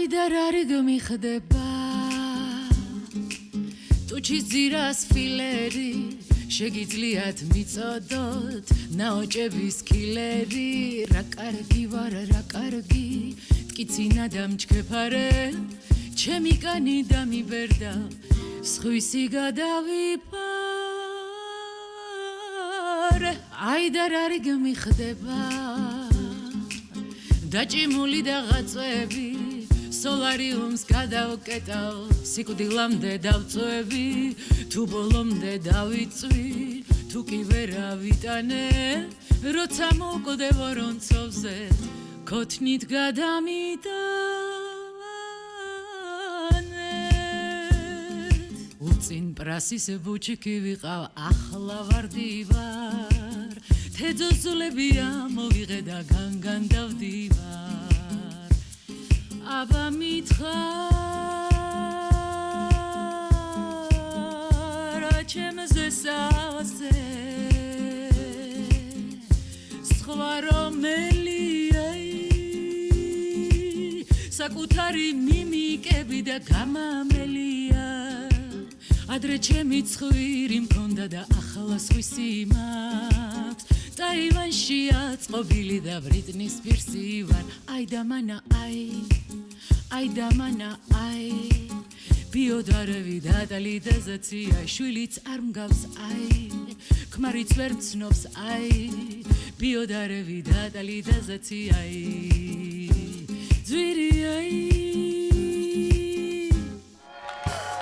აიდარ არი გმიხდება ტუჩის ძირას ფილერი შეგიძლიათ მიწოდოთ ნაოჭების კილერი რა კარგი ვარ რა კარგი ტკიცინა დამჩქეფარე ჩემი კანი დამიბერდა სხვისი გადავიფარე აიდარ არი გმიხდება დაჭიმული და ღაწვები სოლარიუმს გადავკეტავ სიკვდილამდე დავწვევი თუ ბოლომდე დავიწვი თუ კი ვერა ვიტანე როცა მოკვდე ვორონცოვზე ქოთნით გადამიტანე უწინ პრასის ბუჩიკი ვიყავ ახლა ვარდივარ თეძოზულები ამოვიღე და განგან დავდივარ აბა მითხარ ჩემზე სავსე სხვა რომელია საკუთარი მიმიკები და გამამელია ადრე ჩემი ცხვირი მქონდა და ახლა სხვისი მაქვს ტაივანში აწყობილი და ბრიტნის პირსი ვარ აი და მანა აი და მანა აი ბიოდარევი დატალი და ზაცია შვილიც არ მგავს აი ქმარიც ვერ მცნობს აი ბიოდარევი დატალი და ზაცია ძვირი აი